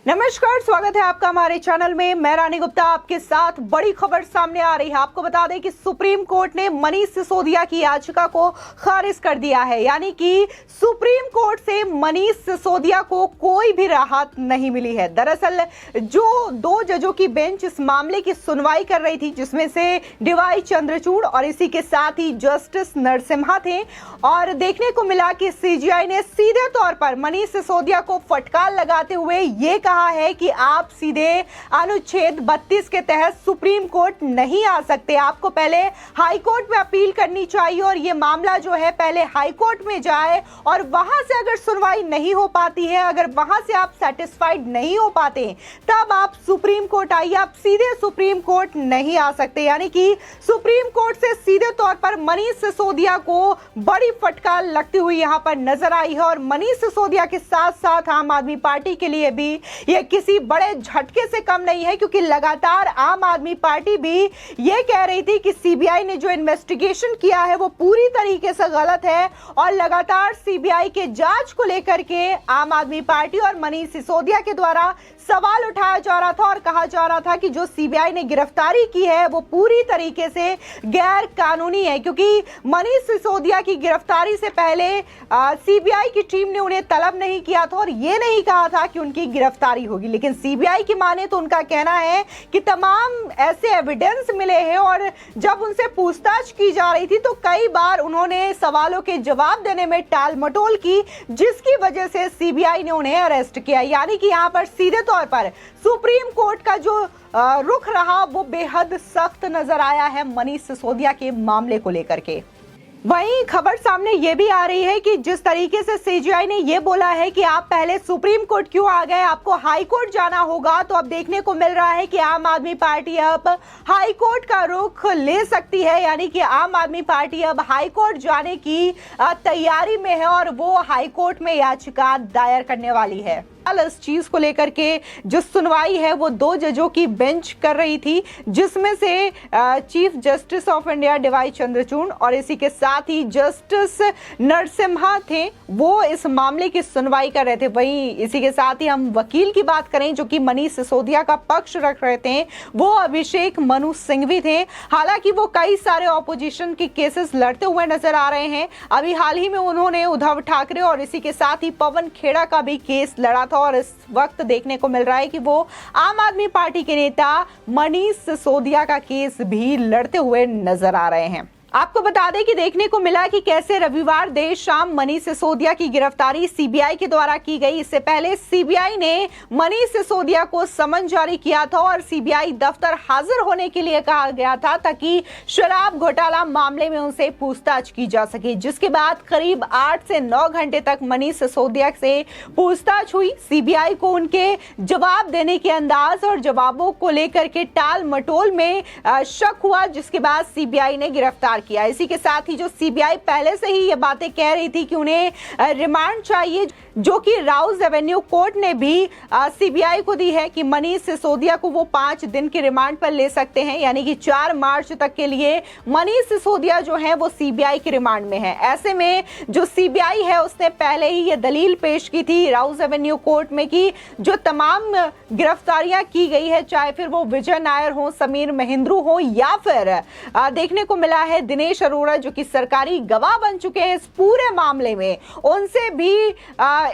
नमस्कार, स्वागत है आपका हमारे चैनल में। मैं रानी गुप्ता आपके साथ। बड़ी खबर सामने आ रही है। आपको बता दें कि सुप्रीम कोर्ट ने मनीष सिसोदिया की याचिका को खारिज कर दिया है। यानी कि सुप्रीम कोर्ट से मनीष सिसोदिया को कोई भी राहत नहीं मिली है। दरअसल जो दो जजों की बेंच इस मामले की सुनवाई कर रही थी, जिसमें से डीवाई चंद्रचूड़ और इसी के साथ ही जस्टिस नरसिम्हा थे, और देखने को मिला कि सीजीआई ने सीधे तौर पर मनीष सिसोदिया को फटकार लगाते हुए ये कहा है कि आप सीधे अनुच्छेद 32 के तहत सुप्रीम कोर्ट नहीं आ सकते, आपको पहले हाई कोर्ट में अपील करनी चाहिए और ये मामला जो है पहले हाई कोर्ट में जाए, और वहां से अगर सुनवाई नहीं हो पाती है, अगर वहां से आप सेटिस्फाइड नहीं हो पाते, तब आप सुप्रीम कोर्ट आइए। आप सीधे सुप्रीम कोर्ट नहीं आ सकते। यानी कि सुप्रीम कोर्ट से सीधे तौर पर मनीष सिसोदिया को बड़ी फटकार लगती हुई यहां पर नजर आई है। और मनीष सिसोदिया के साथ साथ आम आदमी पार्टी के लिए भी यह किसी बड़े झटके से कम नहीं है, क्योंकि लगातार आम आदमी पार्टी भी यह कह रही थी कि सीबीआई ने जो इन्वेस्टिगेशन किया है वो पूरी तरीके से गलत है, और लगातार सीबीआई के जांच को लेकर के आम आदमी पार्टी और मनीष सिसोदिया के द्वारा सवाल उठाया जा रहा था और कहा जा रहा था कि जो सीबीआई ने गिरफ्तारी की है वो पूरी तरीके से गैर कानूनी है, क्योंकि मनीष सिसोदिया की गिरफ्तारी से पहले सीबीआई की टीम ने उन्हें तलब नहीं किया था और ये नहीं कहा था कि उनकी गिरफ्तारी होगी। लेकिन सीबीआई की माने तो उनका कहना है कि तमाम ऐसे एविडेंस मिले हैं, और जब उनसे पूछताछ की जा रही थी तो कई बार उन्होंने सवालों के जवाब देने में टाल मटोल की, जिसकी वजह से सीबीआई ने उन्हें अरेस्ट किया। यानी कि यहाँ पर सीधे तौर पर सुप्रीम कोर्ट का जो रुख रहा वो बेहद सख्त नजर आया है मनीष सिसोदिया के मामले को लेकर के। वहीं खबर सामने ये भी आ रही है कि जिस तरीके से सीजीआई ने ये बोला है कि आप पहले सुप्रीम कोर्ट क्यों आ गए, आपको हाई कोर्ट जाना होगा, तो अब देखने को मिल रहा है कि आम आदमी पार्टी अब हाई कोर्ट का रुख ले सकती है। यानी कि आम आदमी पार्टी अब हाई कोर्ट जाने की तैयारी में है और वो हाई कोर्ट में याचिका दायर करने वाली है। इस चीज को लेकर के जो सुनवाई है वो दो जजों की बेंच कर रही थी, जिसमें से chief justice of India D Y Chandrachud और इसी के साथ ही जस्टिस नरसिम्हा थे, वो इस मामले की सुनवाई कर रहे थे। वहीं इसी के साथ ही हम वकील की बात करें जो कि मनीष सिसोदिया का पक्ष रख रहे थे, वो अभिषेक मनु सिंघवी थे। हालांकि वो कई सारे ऑपोजिशन के केसेस लड़ते हुए नजर आ रहे हैं। अभी हाल ही में उन्होंने उद्धव ठाकरे और इसी के साथ ही पवन खेड़ा का भी केस लड़ा था, और इस वक्त देखने को मिल रहा है कि वो आम आदमी पार्टी के नेता मनीष सिसोदिया का केस भी लड़ते हुए नजर आ रहे हैं। आपको बता दें कि देखने को मिला कि कैसे रविवार देर शाम मनीष सिसोदिया की गिरफ्तारी सीबीआई के द्वारा की गई। इससे पहले सीबीआई ने मनीष सिसोदिया को समन जारी किया था और सीबीआई दफ्तर हाजिर होने के लिए कहा गया था, ताकि शराब घोटाला मामले में उनसे पूछताछ की जा सके। जिसके बाद करीब 8 से 9 घंटे तक मनीष सिसोदिया से पूछताछ हुई। सीबीआई को उनके जवाब देने के अंदाज और जवाबों को लेकर के टाल मटोल में शक हुआ, जिसके बाद सीबीआई ने गिरफ्तार किया। इसी के साथ ही जो सीबीआई पहले से ही ये बातें कह रही थी कि उन्हें रिमांड चाहिए, जो कि राउज एवेन्यू कोर्ट ने भी सीबीआई को दी है कि मनीष सिसोदिया को वो 5 दिन की रिमांड पर ले सकते हैं। यानी कि 4 मार्च तक के लिए मनीष सिसोदिया जो है वो सीबीआई की रिमांड में है। ऐसे में जो सीबीआई है उसने पहले ही ये दलील पेश की थी राउज एवेन्यू कोर्ट में कि जो तमाम गिरफ्तारियां की गई है, चाहे फिर वो विजय नायर हो, समीर महेंद्रू हो, या फिर देखने को मिला है दिनेश अरोड़ा जो कि सरकारी गवाह बन चुके हैं इस पूरे मामले में, उनसे भी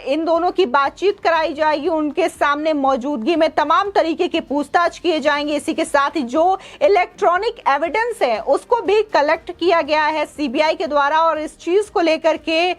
इन दोनों की बातचीत कराई जाएगी। उनके सामने मौजूदगी में तमाम तरीके की पूछताछ किए जाएंगे। इसी के साथ ही जो इलेक्ट्रॉनिक एविडेंस है उसको भी कलेक्ट किया गया है सीबीआई के द्वारा, और इस चीज को लेकर के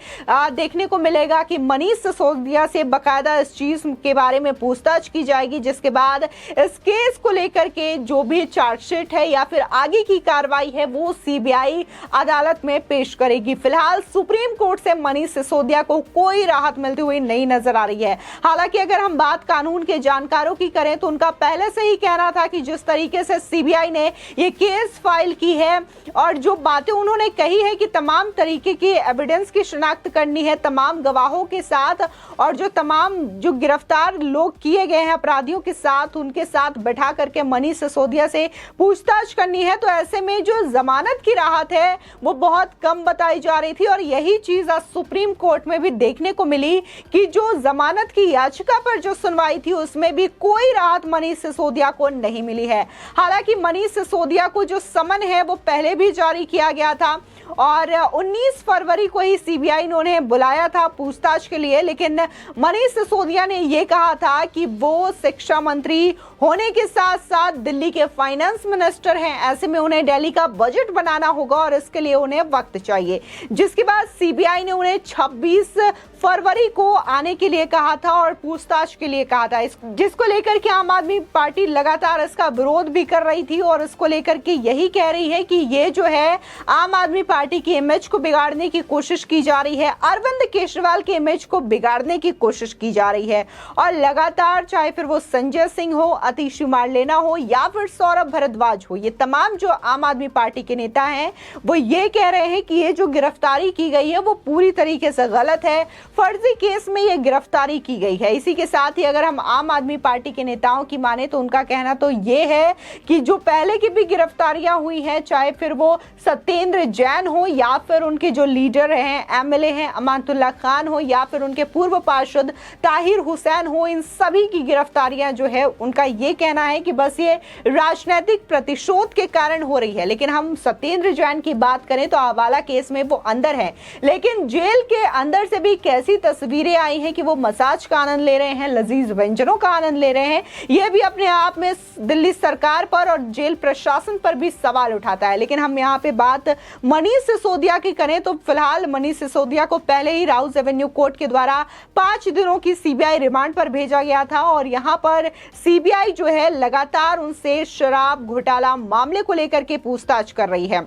देखने को मिलेगा कि मनीष सिसोदिया से बकायदा इस चीज के बारे में पूछताछ की जाएगी, जिसके बाद इस केस को लेकर के जो भी चार्जशीट है या फिर आगे की कार्रवाई है वो सीबीआई अदालत में पेश करेगी। फिलहाल सुप्रीम कोर्ट से मनीष सिसोदिया को कोई राहत मिलती हुई नहीं नजर आ रही है। हालांकि अगर हम बात कानून के जानकारों की करें तो उनका पहले से ही कहना था कि जिस तरीके से सीबीआई ने ये केस फाइल की है और जो बातें उन्होंने कही है कि तमाम तरीके की एविडेंस की शिनाख्त करनी है तमाम गवाहों के साथ, और जो तमाम जो गिरफ्तार लोग किए गए हैं अपराधियों के साथ, उनके साथ बैठा करके मनीष सिसोदिया से पूछताछ करनी है, तो ऐसे में जो जमानत की राहत है वो बहुत कम बताई जा रही थी। और यही चीज आज सुप्रीम कोर्ट में भी देखने को मिली कि जो जमानत की याचिका पर जो सुनवाई थी उसमें भी कोई राहत मनीष सिसोदिया को नहीं मिली है। हालांकि मनीष सिसोदिया को जो समन है वो पहले भी जारी किया गया था और 19 फरवरी को ही सीबीआई ने उन्हें बुलाया था पूछताछ के लिए, लेकिन मनीष सिसोदिया ने यह कहा था कि वो शिक्षा मंत्री होने के साथ साथ दिल्ली के फाइनेंस मिनिस्टर हैं, ऐसे में उन्हें दिल्ली का बजट बनाना होगा और इसके लिए उन्हें वक्त चाहिए। जिसके बाद सीबीआई ने उन्हें 26 फरवरी को आने के लिए कहा था और पूछताछ के लिए कहा था, जिसको लेकर के आम आदमी पार्टी लगातार इसका विरोध भी कर रही थी और इसको लेकर के यही कह रही है कि ये जो है आम आदमी पार्टी की इमेज को बिगाड़ने की कोशिश की जा रही है, अरविंद केजरीवाल की इमेज को बिगाड़ने की कोशिश की जा रही है। और लगातार चाहे फिर वो संजय सिंह हो, अतीश कुमार लेना हो या फिर सौरभ भारद्वाज हो, ये तमाम जो आम आदमी पार्टी के नेता हैं वो ये कह रहे हैं कि ये जो गिरफ्तारी की गई है वो पूरी तरीके से गलत है, फर्जी केस में ये गिरफ्तारी की गई है। इसी के साथ ही अगर हम आम आदमी पार्टी के नेताओं की माने तो उनका कहना तो ये है कि जो पहले की भी गिरफ्तारियां हुई हैं, चाहे फिर वो सत्येंद्र जैन हो या फिर उनके जो लीडर हैं, एमएलए हैं अमानतुल्लाह खान हो या फिर उनके पूर्व पार्षद ताहिर हुसैन हो, इन सभी की गिरफ्तारियां जो है उनका ये कहना है कि बस ये राजनीतिक प्रतिशोध के कारण हो रही है। लेकिन हम सत्येंद्र जैन की बात करें तो हवाला केस में वो अंदर है, लेकिन जेल के अंदर से भी कैसी तस्वीरें आई हैं कि वो मसाज का आनंद ले रहे हैं, लजीज व्यंजनों का आनंद ले रहे हैं। यह भी अपने आप में दिल्ली सरकार पर और जेल प्रशासन पर भी सवाल उठाता है। लेकिन हम यहाँ पे बात मनीष सिसोदिया की करें तो फिलहाल मनीष सिसोदिया को पहले ही राउज एवेन्यू कोर्ट के द्वारा 5 दिनों की सीबीआई रिमांड पर भेजा गया था और यहाँ पर सीबीआई जो है लगातार उनसे शराब घोटाला मामले को लेकर के पूछताछ कर रही है।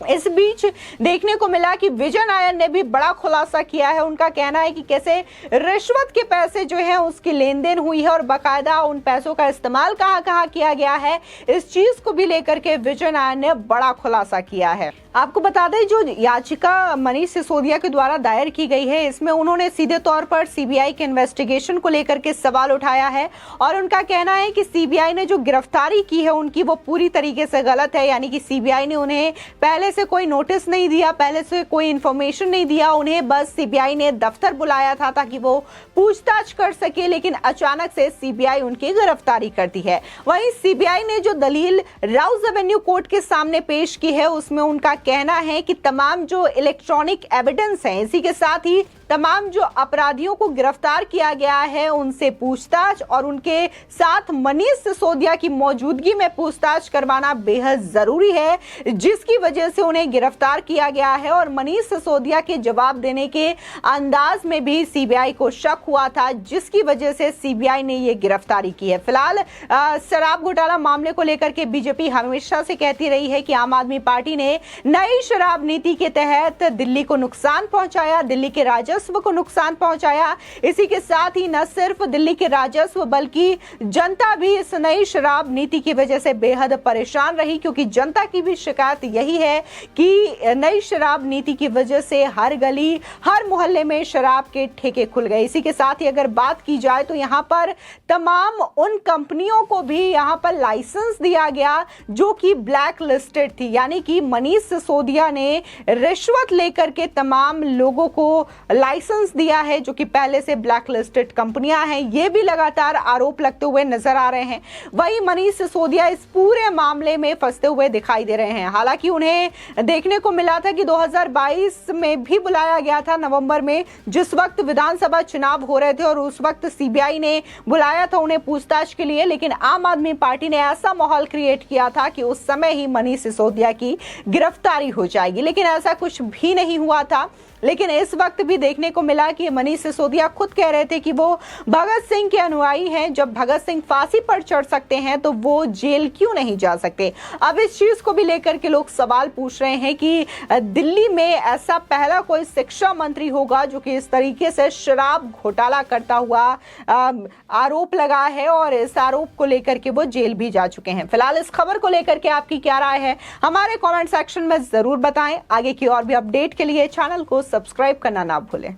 इस बीच देखने को मिला कि विजय नायर ने भी बड़ा खुलासा किया है। उनका कहना है कि कैसे रिश्वत के पैसे जो है उसकी लेन देन हुई है और बाकायदा उन पैसों का इस्तेमाल कहां किया गया है, इस चीज को भी लेकर के विजय नायर ने बड़ा खुलासा किया है। आपको बता दें जो याचिका मनीष सिसोदिया के द्वारा दायर की गई है इसमें उन्होंने सीधे तौर पर सीबीआई के इन्वेस्टिगेशन को लेकर के सवाल उठाया है और उनका कहना है कि सीबीआई ने जो गिरफ्तारी की है उनकी वो पूरी तरीके से गलत है। यानी कि सीबीआई ने उन्हें पहले से कोई नोटिस नहीं दिया, पहले से कोई इंफॉर्मेशन नहीं दिया, उन्हें बस सीबीआई ने दफ्तर बुलाया था ताकि वो पूछताछ कर सके, लेकिन अचानक से सीबीआई उनकी गिरफ्तारी करती है। वहीं सीबीआई ने जो दलील राउज एवेन्यू कोर्ट के सामने पेश की है उसमें उनका कहना है कि तमाम जो इलेक्ट्रॉनिक एविडेंस हैं, इसी के साथ ही तमाम जो अपराधियों को गिरफ्तार किया गया है उनसे पूछताछ और उनके साथ मनीष सिसोदिया की मौजूदगी में पूछताछ करवाना बेहद जरूरी है, जिसकी वजह से उन्हें गिरफ्तार किया गया है। और मनीष सिसोदिया के जवाब देने के अंदाज में भी सीबीआई को शक हुआ था, जिसकी वजह से सीबीआई ने ये गिरफ्तारी की है। फिलहाल शराब घोटाला मामले को लेकर के बीजेपी हमेशा से कहती रही है कि आम आदमी पार्टी ने नई शराब नीति के तहत दिल्ली को नुकसान पहुंचाया, दिल्ली के राजस्व को नुकसान पहुंचाया। इसी के साथ ही न सिर्फ दिल्ली के राजस्व बल्कि जनता भी इस नई शराब नीति की वजह से बेहद परेशान रही, क्योंकि जनता की भी शिकायत यही है कि नई शराब नीति की वजह से हर गली हर मोहल्ले में शराब के ठेके खुल गए। इसी के साथ ही अगर बात की जाए तो यहाँ पर तमाम उन कंपनियों को भी यहाँ पर लाइसेंस दिया गया जो कि ब्लैक लिस्टेड थी, यानी कि मनीष सिसोदिया ने रिश्वत लेकर के तमाम लोगों को लाइसेंस दिया है जो कि पहले से ब्लैक लिस्टेड कंपनियां हैं। ये भी लगातार आरोप लगते हुए नजर आ रहे हैं। वहीं मनीष सिसोदिया इस पूरे मामले में फंसते हुए दिखाई दे रहे हैं। हालांकि उन्हें देखने को मिला था कि 2022 में भी बुलाया गया था नवंबर में, जिस वक्त विधानसभा चुनाव हो रहे थे और उस वक्त सीबीआई ने बुलाया था उन्हें पूछताछ के लिए, लेकिन आम आदमी पार्टी ने ऐसा माहौल क्रिएट किया था कि उस समय ही मनीष सिसोदिया की गिरफ्तारी हो जाएगी, लेकिन ऐसा कुछ भी नहीं हुआ था। लेकिन इस वक्त भी देखने को मिला कि मनीष सिसोदिया खुद कह रहे थे कि वो भगत सिंह के अनुयायी हैं। जब भगत सिंह फांसी पर चढ़ सकते हैं तो वो जेल क्यों नहीं जा सकते। अब इस चीज को भी लेकर के लोग सवाल पूछ रहे हैं कि दिल्ली में ऐसा पहला कोई शिक्षा मंत्री होगा जो कि इस तरीके से शराब घोटाला करता हुआ आरोप लगा है और इस आरोप को लेकर के वो जेल भी जा चुके हैं। फिलहाल इस खबर को लेकर के आपकी क्या राय है हमारे कमेंट सेक्शन में जरूर बताएं। आगे की और भी अपडेट के लिए चैनल को सब्सक्राइब करना ना भूलें।